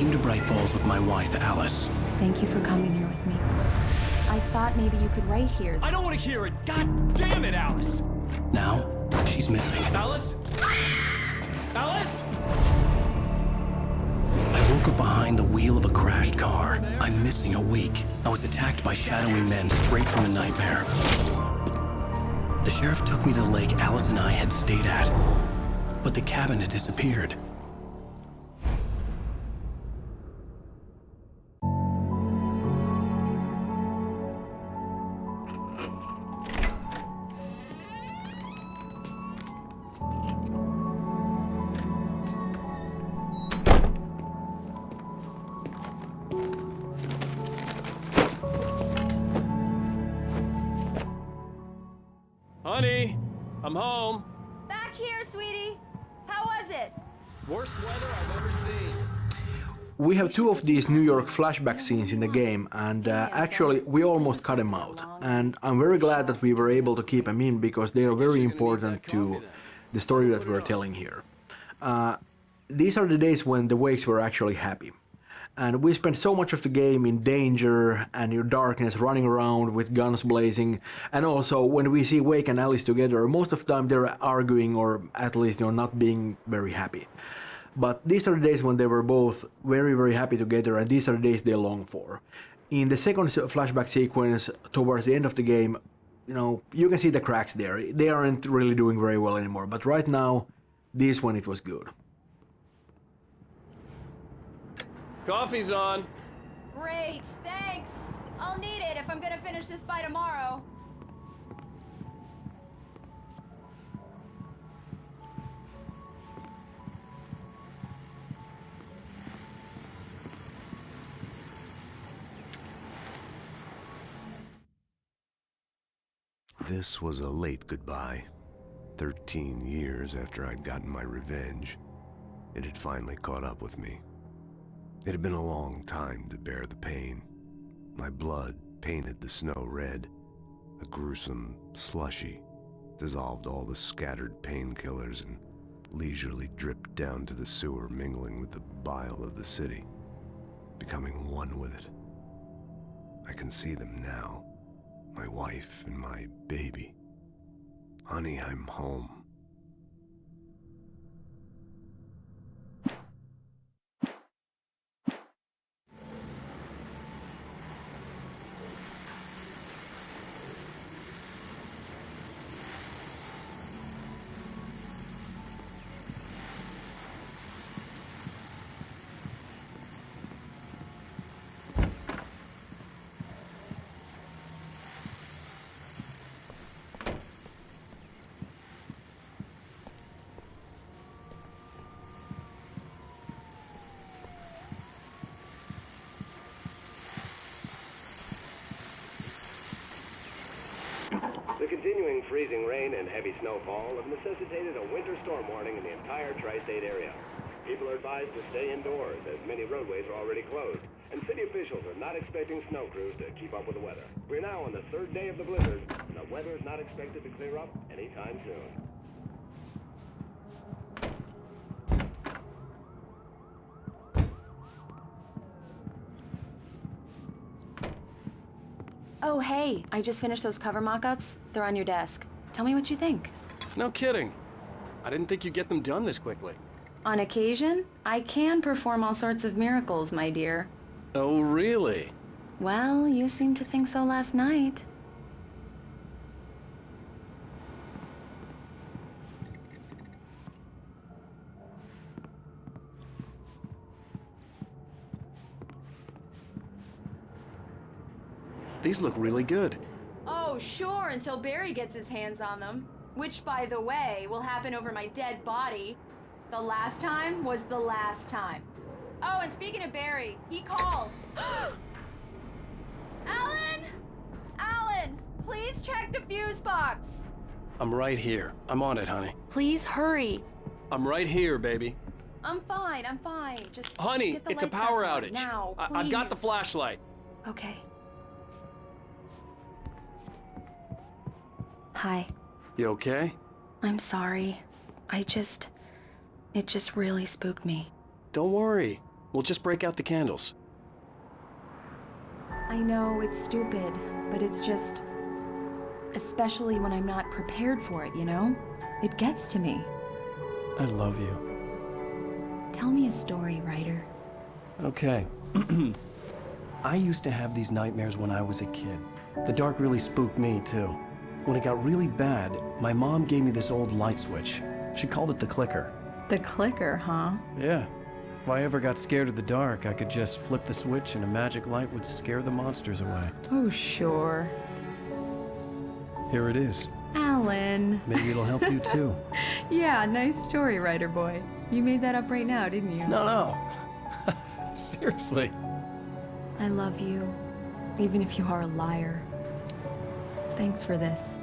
came to Bright Falls with my wife, Alice. Thank you for coming here with me. I thought maybe you could write here. I don't want to hear it! God damn it, Alice! Now, she's missing. Alice? Alice? I woke up behind the wheel of a crashed car. I'm missing a week. I was attacked by shadowy men straight from a nightmare. The sheriff took me to the lake Alice and I had stayed at, but the cabin had disappeared. Honey, I'm home. Back here, sweetie. How was it? Worst weather I've ever seen. We have two of these New York flashback scenes in the game, and actually we almost cut them out. And I'm very glad that we were able to keep them in because they are very important to the story that we're telling here. These are the days when the Wakes were actually happy. And we spent so much of the game in danger and in darkness, running around with guns blazing. And also, when we see Wake and Alice together, most of the time they're arguing or at least not being very happy. But these are the days when they were both very, very happy together, and these are the days they long for. In the second flashback sequence, towards the end of the game, you can see the cracks there. They aren't really doing very well anymore. But right now, this one, it was good. Coffee's on. Great, thanks. I'll need it if I'm gonna finish this by tomorrow. This was a late goodbye. 13 years after I'd gotten my revenge, it had finally caught up with me. It had been a long time to bear the pain. My blood painted the snow red. A gruesome slushy dissolved all the scattered painkillers and leisurely dripped down to the sewer, mingling with the bile of the city, becoming one with it. I can see them now, my wife and my baby. Honey, I'm home. The continuing freezing rain and heavy snowfall have necessitated a winter storm warning in the entire tri-state area. People are advised to stay indoors as many roadways are already closed, and city officials are not expecting snow crews to keep up with the weather. We're now on the third day of the blizzard, and the weather is not expected to clear up anytime soon. Oh, hey, I just finished those cover mock-ups. They're on your desk. Tell me what you think. No kidding. I didn't think you'd get them done this quickly. On occasion, I can perform all sorts of miracles, my dear. Oh, really? Well, you seemed to think so last night. These look really good. Oh, sure, until Barry gets his hands on them. Which, by the way, will happen over my dead body. The last time was the last time. Oh, and speaking of Barry, he called. Alan! Alan, please check the fuse box. I'm right here. I'm on it, honey. Please hurry. I'm right here, baby. I'm fine, I'm fine. Just Honey, get the it's a lights power back on outage. now, I've got the please. flashlight. Okay. Hi. You okay? I'm sorry. It just really spooked me. Don't worry. We'll just break out the candles. I know it's stupid, but it's just... especially when I'm not prepared for it, you know? It gets to me. I love you. Tell me a story, Ryder. Okay. I used to have these nightmares when I was a kid. The dark really spooked me, too. When it got really bad, my mom gave me this old light switch. She called it the clicker. The clicker, huh? Yeah. If I ever got scared of the dark, I could just flip the switch and a magic light would scare the monsters away. Oh, sure. Here it is. Alan. Maybe it'll help you, too. Yeah, nice story, Ryder boy. You made that up right now, didn't you? No. Seriously. I love you, even if you are a liar. Thanks for this.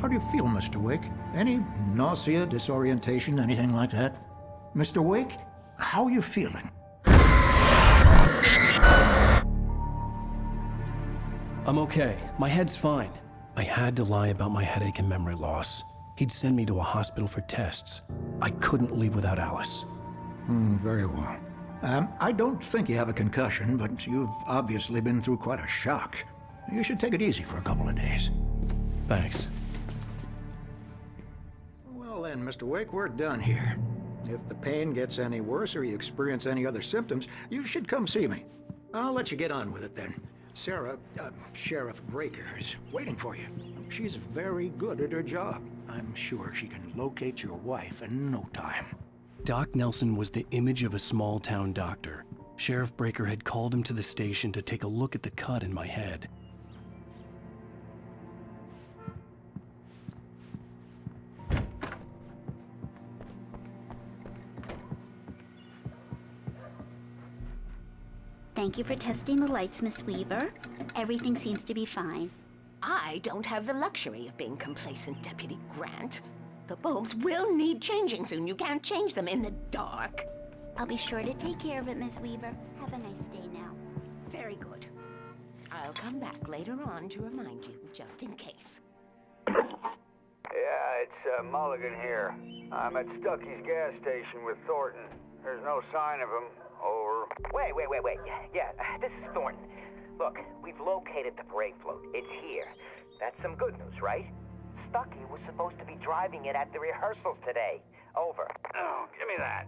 How do you feel, Mr. Wake? Any nausea, disorientation, anything like that? Mr. Wake, how are you feeling? I'm okay. My head's fine. I had to lie about my headache and memory loss. He'd send me to a hospital for tests. I couldn't leave without Alice. Very well. I don't think you have a concussion, but you've obviously been through quite a shock. You should take it easy for a couple of days. Thanks. Well then, Mr. Wake, we're done here. If the pain gets any worse or you experience any other symptoms, you should come see me. I'll let you get on with it then. Sarah, Sheriff Breaker, is waiting for you. She's very good at her job. I'm sure she can locate your wife in no time. Doc Nelson was the image of a small-town doctor. Sheriff Breaker had called him to the station to take a look at the cut in my head. Thank you for testing the lights, Miss Weaver. Everything seems to be fine. I don't have the luxury of being complacent, Deputy Grant. The bulbs will need changing soon. You can't change them in the dark. I'll be sure to take care of it, Miss Weaver. Have a nice day now. Very good. I'll come back later on to remind you, just in case. Yeah, it's Mulligan here. I'm at Stucky's gas station with Thornton. There's no sign of him. Over. Wait. Yeah, this is Thornton. Look, we've located the parade float. It's here. That's some good news, right? Stucky was supposed to be driving it at the rehearsals today. Over. Oh, give me that.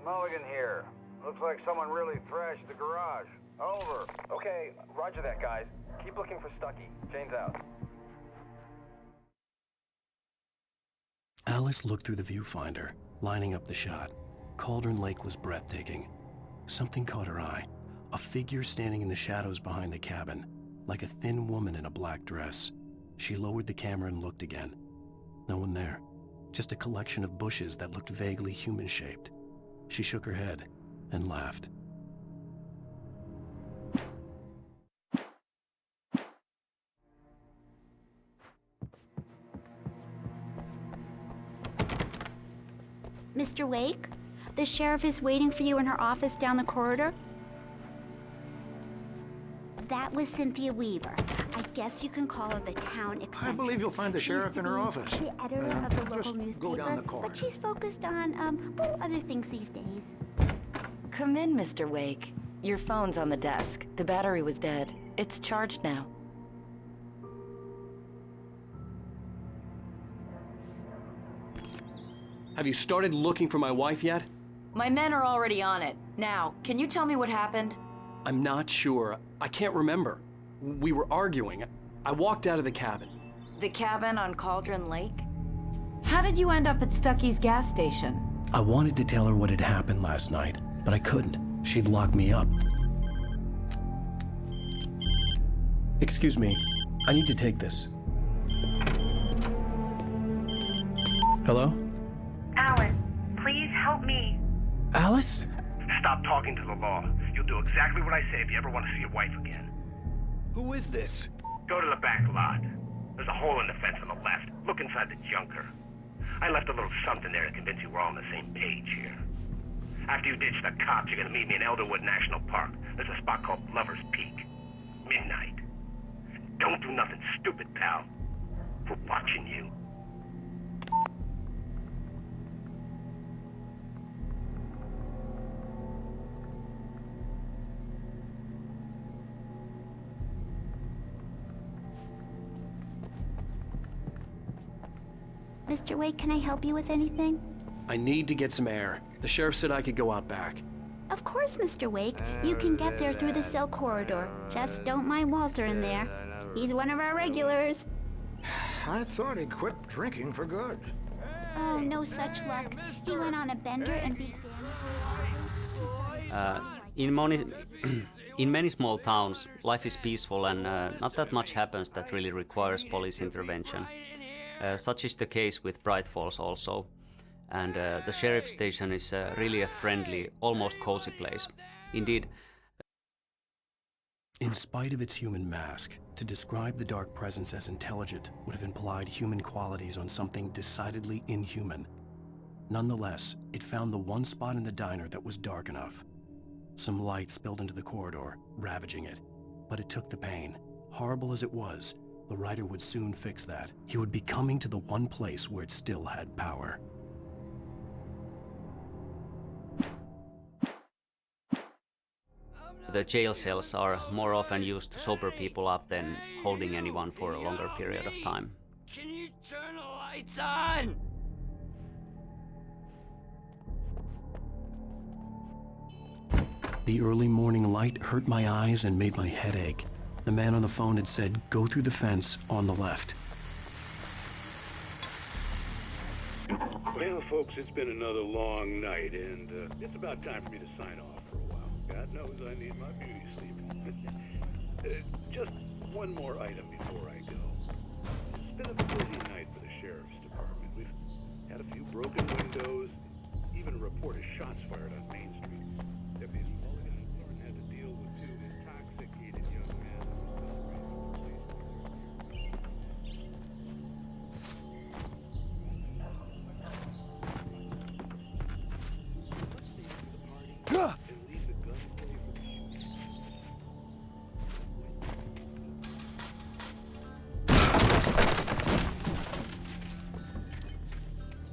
Mulligan here. Looks like someone really thrashed the garage. Over. Okay, roger that, guys. Keep looking for Stucky. Jane's out. Alice looked through the viewfinder, lining up the shot. Cauldron Lake was breathtaking. Something caught her eye. A figure standing in the shadows behind the cabin, like a thin woman in a black dress. She lowered the camera and looked again. No one there. Just a collection of bushes that looked vaguely human-shaped. She shook her head and laughed. Mr. Wake, the sheriff is waiting for you in her office down the corridor. That was Cynthia Weaver. I guess you can call her the town eccentric. I believe you'll find the sheriff in her office. The editor of the local just newspaper. go down the corridor. But she's focused on, other things these days. Come in, Mr. Wake. Your phone's on the desk. The battery was dead. It's charged now. Have you started looking for my wife yet? My men are already on it. Now, can you tell me what happened? I'm not sure. I can't remember. We were arguing. I walked out of the cabin. The cabin on Cauldron Lake? How did you end up at Stucky's gas station? I wanted to tell her what had happened last night, but I couldn't. She'd lock me up. Excuse me. I need to take this. Hello? Alan, please help me. Alice? Stop talking to the law. You'll do exactly what I say if you ever want to see your wife again. Who is this? Go to the back lot. There's a hole in the fence on the left. Look inside the junker. I left a little something there to convince you we're all on the same page here. After you ditch the cops, you're gonna meet me in Elderwood National Park. There's a spot called Lover's Peak. Midnight. Don't do nothing stupid, pal. We're watching you. Mr. Wake, can I help you with anything? I need to get some air. The sheriff said I could go out back. Of course, Mr. Wake. You can get there through the cell corridor. Just don't mind Walter in there. He's one of our regulars. I thought he'd quit drinking for good. Oh, no such luck. He went on a bender and beat In many small towns, life is peaceful and not that much happens that really requires police intervention. Such is the case with Bright Falls also. And the sheriff's station is really a friendly, almost cozy place. Indeed. In spite of its human mask, to describe the Dark Presence as intelligent would have implied human qualities on something decidedly inhuman. Nonetheless, it found the one spot in the diner that was dark enough. Some light spilled into the corridor, ravaging it. But it took the pain. Horrible as it was, the writer would soon fix that. He would be coming to the one place where it still had power. The jail cells are more often used to sober people up than holding anyone for a longer period of time. Can you turn the lights on? The early morning light hurt my eyes and made my head ache. The man on the phone had said, go through the fence on the left. Well, folks, it's been another long night, and it's about time for me to sign off for a while. God knows I need my beauty sleep. Just one more item before I go. It's been a busy night for the sheriff's department. We've had a few broken windows, even a report of shots fired on Main Street. Deputies Mulligan and Thornton had to deal with two intoxicated young men who were separated.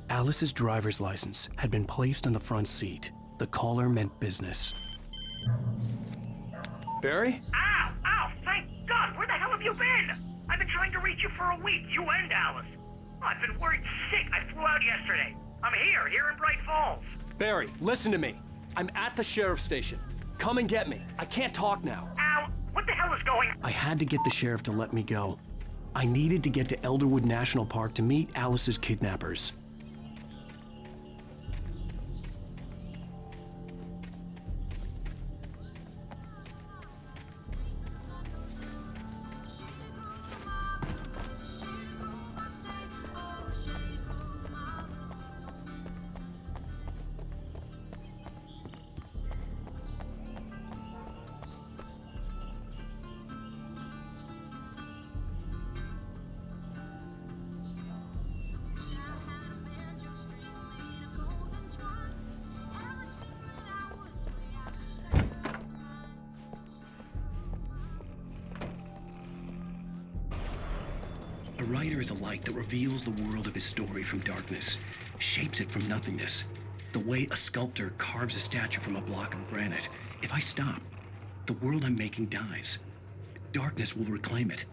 Alice's driver's license had been placed on the front seat. The caller meant business. Barry? Ow! Ow! Thank God! Where the hell have you been? I've been trying to reach you for a week, you and Alice. Oh, I've been worried sick. I flew out yesterday. I'm here in Bright Falls. Barry, listen to me. I'm at the sheriff's station. Come and get me. I can't talk now. Ow! What the hell is going on? I had to get the sheriff to let me go. I needed to get to Elderwood National Park to meet Alice's kidnappers. A writer is a light that reveals the world of his story from darkness, shapes it from nothingness. The way a sculptor carves a statue from a block of granite. If I stop, the world I'm making dies. Darkness will reclaim it.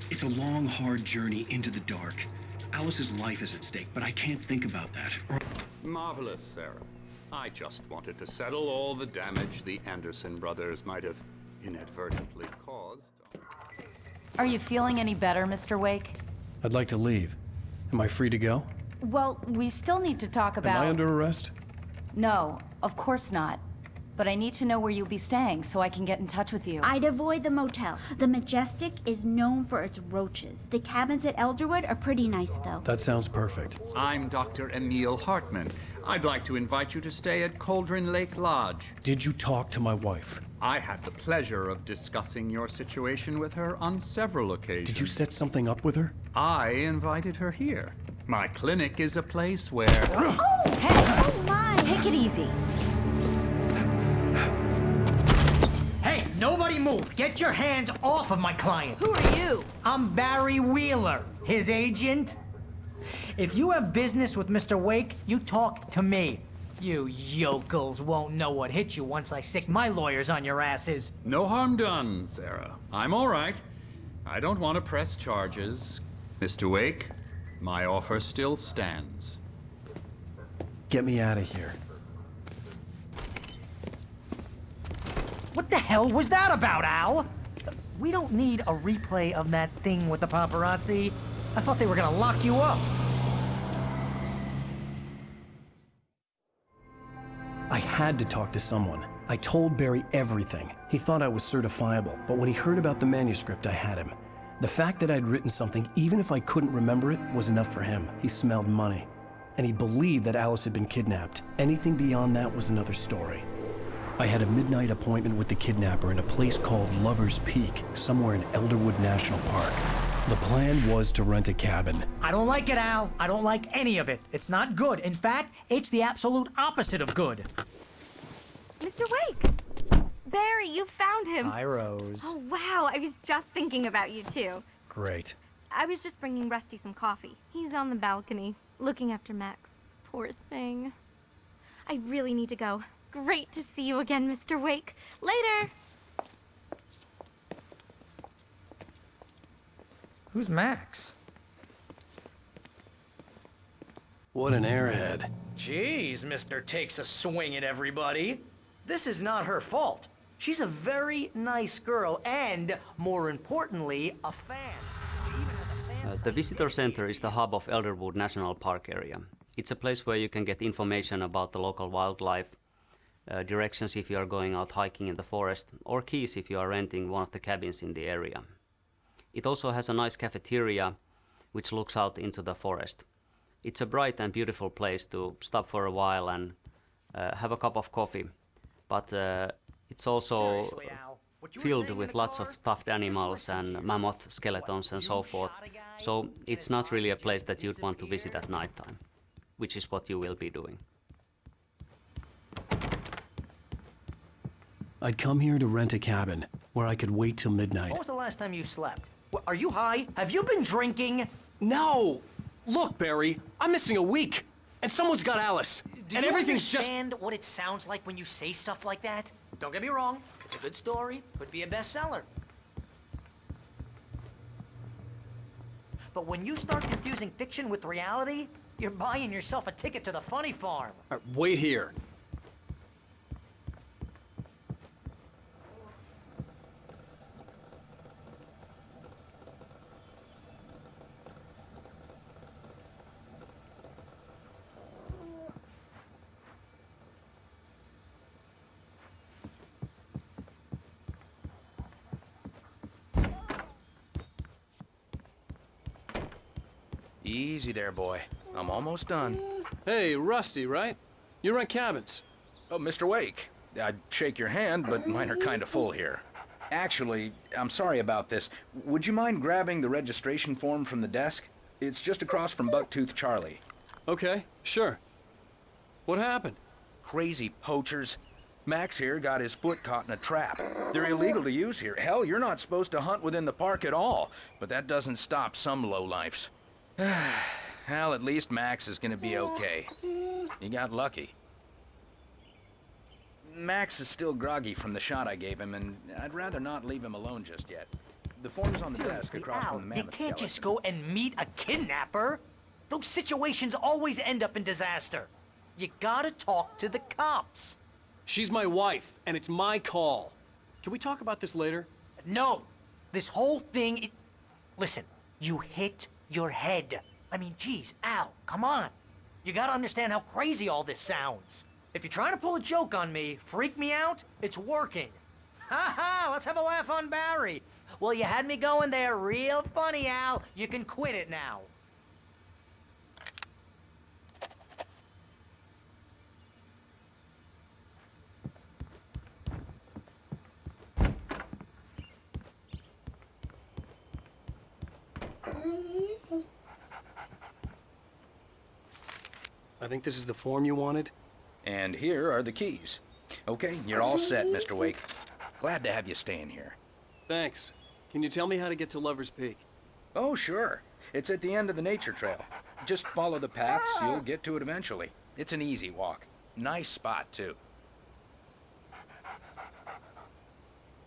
It's a long, hard journey into the dark. Alice's life is at stake, but I can't think about that. Marvelous, Sarah. I just wanted to settle all the damage the Anderson brothers might have inadvertently caused. Are you feeling any better, Mr. Wake? I'd like to leave. Am I free to go? Well, we still need to talk about... Am I under arrest? No, of course not. But I need to know where you'll be staying so I can get in touch with you. I'd avoid the motel. The Majestic is known for its roaches. The cabins at Elderwood are pretty nice, though. That sounds perfect. I'm Dr. Emil Hartman. I'd like to invite you to stay at Cauldron Lake Lodge. Did you talk to my wife? I had the pleasure of discussing your situation with her on several occasions. Did you set something up with her? I invited her here. My clinic is a place where... Oh, hey! Oh, my! Take it easy. Hey, nobody move! Get your hands off of my client! Who are you? I'm Barry Wheeler, his agent. If you have business with Mr. Wake, you talk to me. You yokels won't know what hit you once I sick my lawyers on your asses. No harm done, Sarah. I'm all right. I don't want to press charges. Mr. Wake, my offer still stands. Get me out of here. What the hell was that about, Al? We don't need a replay of that thing with the paparazzi. I thought they were gonna lock you up. I had to talk to someone. I told Barry everything. He thought I was certifiable, but when he heard about the manuscript, I had him. The fact that I'd written something, even if I couldn't remember it, was enough for him. He smelled money. And he believed that Alice had been kidnapped. Anything beyond that was another story. I had a midnight appointment with the kidnapper in a place called Lover's Peak, somewhere in Elderwood National Park. The plan was to rent a cabin. I don't like it, Al. I don't like any of it. It's not good. In fact, it's the absolute opposite of good. Mr. Wake! Barry, you found him! Hi, Rose. Oh, wow. I was just thinking about you, too. Great. I was just bringing Rusty some coffee. He's on the balcony, looking after Max. Poor thing. I really need to go. Great to see you again, Mr. Wake. Later! Who's Max? What an airhead. Jeez, Mr. Takes a swing at everybody. This is not her fault. She's a very nice girl and, more importantly, a fan. She even has a fan The visitor center is the hub of Elderwood National Park area. It's a place where you can get information about the local wildlife, directions if you are going out hiking in the forest, or keys if you are renting one of the cabins in the area. It also has a nice cafeteria which looks out into the forest. It's a bright and beautiful place to stop for a while and have a cup of coffee, but it's also filled with lots of stuffed animals and mammoth skeletons and so forth, so it's not really a place that you'd want to visit at nighttime, which is what you will be doing. I'd come here to rent a cabin where I could wait till midnight. When was the last time you slept? Are you high? Have you been drinking? No! Look, Barry, I'm missing a week, and someone's got Alice, and everything's just... Do you understand what it sounds like when you say stuff like that? Don't get me wrong, it's a good story, could be a bestseller. But when you start confusing fiction with reality, you're buying yourself a ticket to the funny farm. Wait here. Easy there, boy. I'm almost done. Hey, Rusty, right? You rent cabins. Oh, Mr. Wake. I'd shake your hand, but mine are kind of full here. Actually, I'm sorry about this. Would you mind grabbing the registration form from the desk? It's just across from Bucktooth Charlie. Okay, sure. What happened? Crazy poachers. Max here got his foot caught in a trap. They're illegal to use here. Hell, you're not supposed to hunt within the park at all. But that doesn't stop some lowlifes. Well, at least Max is gonna be okay. He got lucky. Max is still groggy from the shot I gave him, and I'd rather not leave him alone just yet. The form's on the desk across from the mammoth You can't skeleton. just go and meet a kidnapper. Those situations always end up in disaster. You gotta talk to the cops. She's my wife, and it's my call. Can we talk about this later? No. This whole thing... Listen, you hit your head. I mean, geez, Al, come on. You gotta understand how crazy all this sounds. If you're trying to pull a joke on me, freak me out, it's working. Ha ha, let's have a laugh on Barry. Well, you had me going there real funny, Al. You can quit it now. I think this is the form you wanted. And here are the keys. Okay, you're all set, Mr. Wake. Glad to have you staying here. Thanks. Can you tell me how to get to Lover's Peak? Oh, sure. It's at the end of the nature trail. Just follow the paths, you'll get to it eventually. It's an easy walk. Nice spot, too.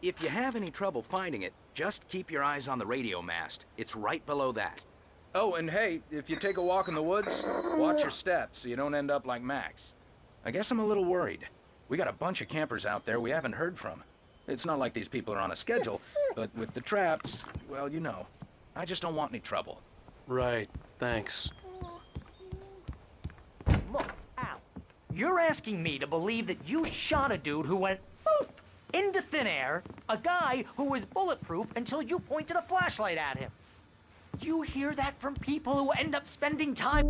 If you have any trouble finding it, just keep your eyes on the radio mast. It's right below that. Oh, and hey, if you take a walk in the woods, watch your steps so you don't end up like Max. I guess I'm a little worried. We got a bunch of campers out there we haven't heard from. It's not like these people are on a schedule, but with the traps, well, you know. I just don't want any trouble. Right, thanks. Look, Al, you're asking me to believe that you shot a dude who went poof into thin air, a guy who was bulletproof until you pointed a flashlight at him. You hear that from people who end up spending time...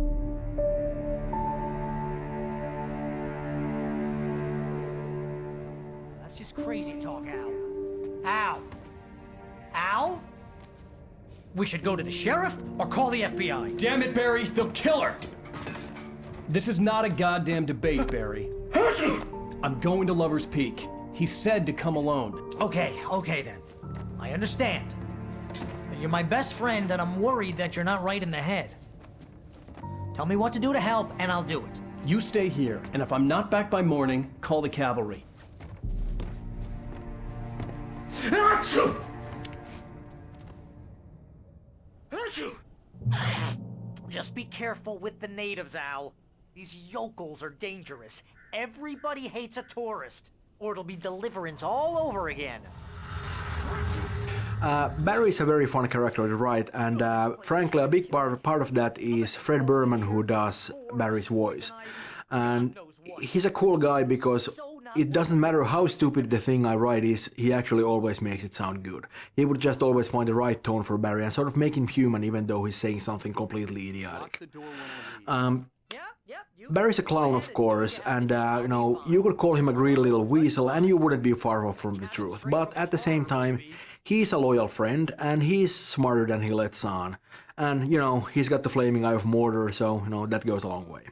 That's just crazy talk, Al. Al? Al? We should go to the sheriff or call the FBI? Damn it, Barry, they'll kill her! This is not a goddamn debate, Barry. I'm going to Lover's Peak. He said to come alone. Okay then. I understand. You're my best friend, and I'm worried that you're not right in the head. Tell me what to do to help, and I'll do it. You stay here, and if I'm not back by morning, call the cavalry. Achoo! Just be careful with the natives, Al. These yokels are dangerous. Everybody hates a tourist, or it'll be Deliverance all over again. Barry is a very funny character to write, and frankly, a big part of that is Fred Berman, who does Barry's voice. And he's a cool guy because it doesn't matter how stupid the thing I write is, he actually always makes it sound good. He would just always find the right tone for Barry and sort of make him human even though he's saying something completely idiotic. Barry's a clown, of course, and you know, you could call him a greedy little weasel and you wouldn't be far off from the truth. But at the same time, he's a loyal friend and he's smarter than he lets on. And, you know, he's got the flaming eye of Mordor, so, you know, that goes a long way.